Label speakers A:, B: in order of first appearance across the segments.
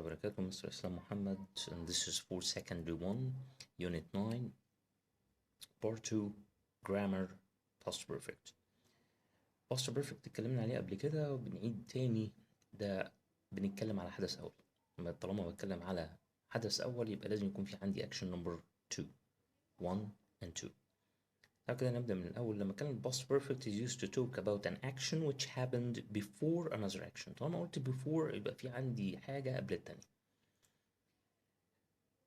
A: وبركاته. مستر إسلام محمد and this is for secondary 1 unit 9 part 2 grammar past perfect. past perfect اتكلمنا عليه قبل كده وبنعيد تاني. ده بنتكلم على حدث أول. طالما بتكلم على حدث أول يبقى لازم يكون في عندي action number 2 1 and 2. تعالوا كده نبدأ من الأول. لما كان past perfect is used to talk about an action which happened before another action. طالما قلت before يبقى في عندي حاجة قبل التانية.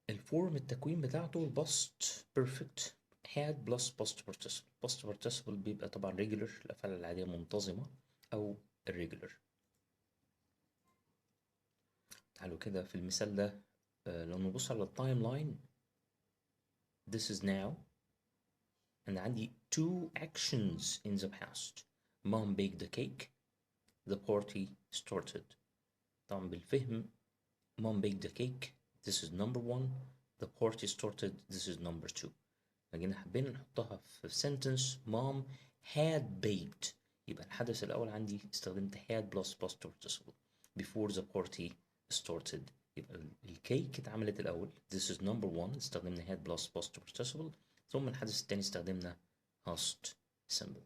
A: الفورم التكوين بتاعته past perfect had plus past participle. past participle بيبقى طبعا regular، الأفعال العادية منتظمة، أو irregular. تعالوا كده في المثال ده لو نبص على التايم لاين this is now أنا عندي two actions in the past. Mom baked the cake. The party started. طبعا بالفهم Mom baked the cake. This is number 1. The party started. This is number 2. لكن حابين نحطها في sentence Mom had baked. يبقى الحدث الأول عندي استخدمت had plus past participle. Before the party started. يبقى الكيك اتعملت الأول. This is number 1. استخدمنا had plus past participle. ثم الحدث الثاني استخدمنا past simple.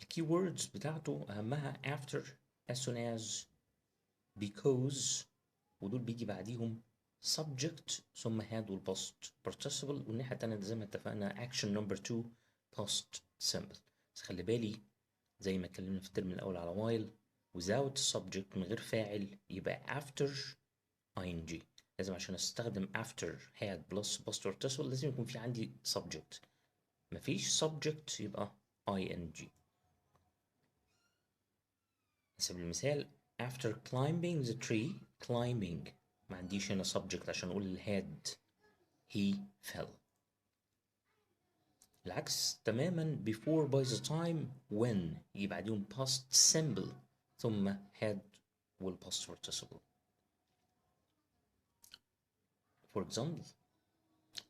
A: الكيوردز بتاعته أهمها after, as soon as, because، ودول بيجي بعديهم subject ثم had والpast participle، والناحية التانية زي ما اتفقنا action number 2 past simple. بس خلي بالي زي ما اتكلمنا في الترم الأول على while without subject من غير فاعل يبقى after ing. لازم عشان استخدم after had plus past participle لازم يكون في عندي subject. مفيش subject يبقى ing. على سبيل المثال after climbing the tree. climbing ما عنديش هنا subject عشان اقول had he fell. العكس تماما before by the time when يجي بعديهم past simple ثم had والpast participle. For example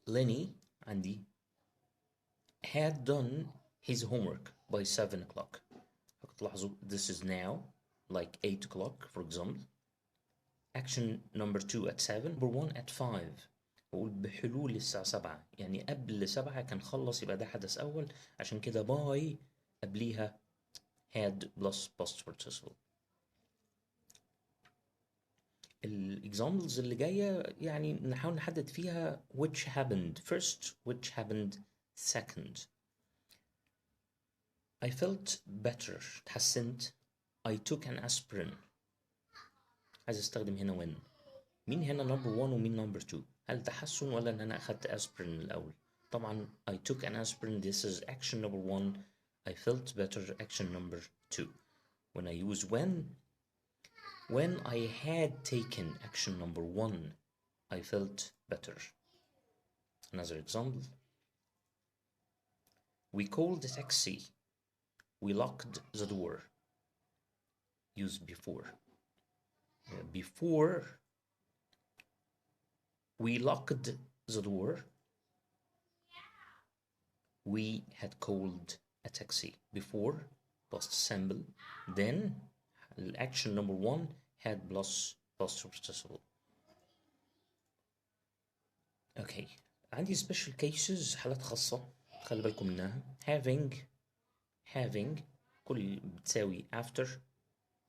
A: Lenny عندي had done his homework by 7 o'clock. هتلاحظوا this is now like 8 o'clock for example. action number 2 at 7. number 1 at 5. بقول بحلول الساعة 7 يعني قبل 7 كان خلص يبقى ده حدث أول. عشان كده باي قبليها had plus past participle. الإكزامبلز اللي جاية يعني نحاول نحدد فيها which happened first which happened second. I felt better. تحسنت. I took an aspirin. عايز استخدم هنا when. مين هنا number 1 ومين number 2؟ هل تحسن ولا ان انا اخدت aspirin الاول؟ طبعا I took an aspirin. This is action number 1. I felt better action number 2. When I use when I had taken action number 1 I felt better. Another example we called a taxi. We locked the door. Use before. Before we locked the door we had called a taxi. Before past simple then action number 1 had plus past participle. Okay عندي special cases حالات خاصة خلي بالكم منها. having كل بتساوي after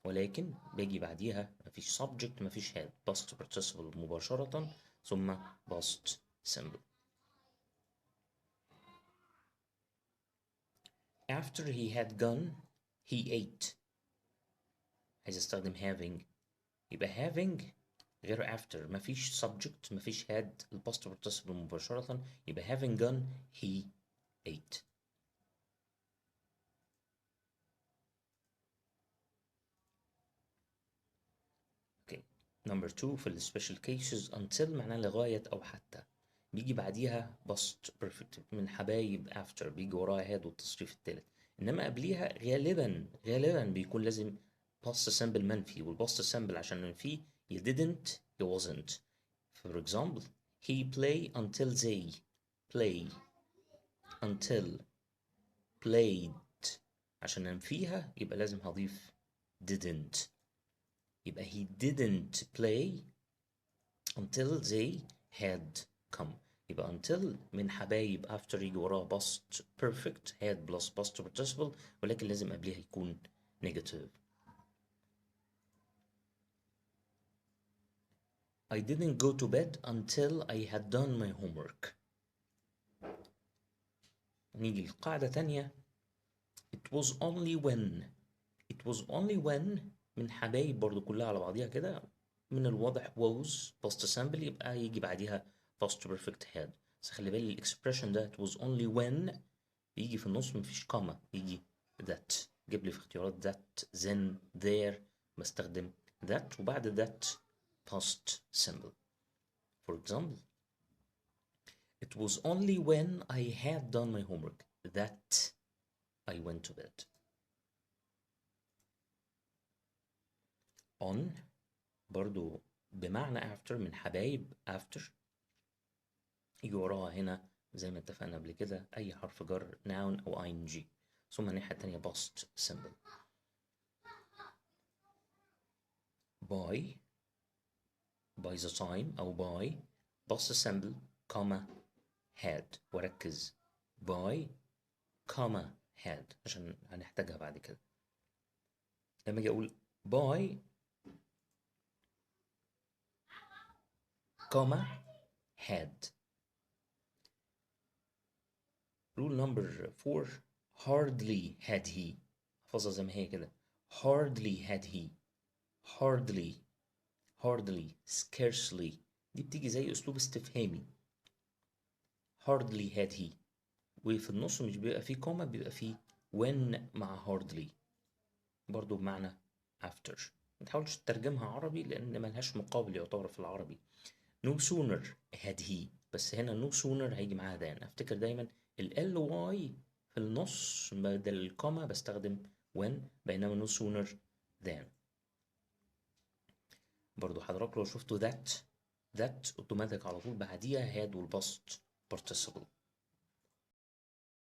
A: ولكن بيجي بعديها مفيش subject مفيش had past participle مباشرة ثم past simple. after he had gone he ate. عايز استخدم having يبقى having غير after مفيش subject مفيش had الباست participle مباشرة يبقى having gone he ate. okay number 2 في special cases until معناه لغاية أو حتى بيجي بعديها past perfect من حبايب after بيجي وراها had والتصريف الثالث. إنما قبليها غالبا بيكون لازم past simple منفي والpast simple عشان منفي you didn't you wasn't. For example he play until they play until played عشان ننفيها يبقى لازم هضيف didn't. يبقى he didn't play until they had come. يبقى until من حبايب after يجي وراها past perfect had plus past participle ولكن لازم قبلها يكون negative. I didn't go to bed until I had done my homework. نيجي لقاعدة تانية. It was only when من حبايب برضو كلها على بعضيها كده من الواضح was past simple يبقى يجي بعديها past perfect had. بس خلي بالي الاكسبريشن ده it was only when يجي في النص مفيش كاما يجي that. جيب لي في اختيارات that then there بستخدم that وبعد that past simple. For example, it was only when I had done my homework that I went to bed. On برضو بمعنى after من حبايب after يجي وراها هنا زي ما اتفقنا قبل كده أي حرف جر noun أو ing. ثم الناحية التانية past simple. by the time أو by past simple comma had. وركز by comma had عشان هنحتاجها بعد كده. لما أجي أقول by comma had. rule number 4 hardly had he. حفظها زي ما هي كده hardly had he hardly scarcely دي بتيجي زي أسلوب استفهامي. hardly had he وفي النص مش بيبقى فيه كوما بيبقى فيه when مع hardly برضو بمعنى after. ما تحاولش تترجمها عربي لأن ملهاش مقابل يعتبر في العربي. no sooner had he بس هنا no sooner هيجي معاها than. افتكر دايما ال ly في النص بدل الكوما بستخدم when بينما no sooner than. برضو حضرتك لو شفتوا that اوتوماتيك على طول بعديها had والباست participle.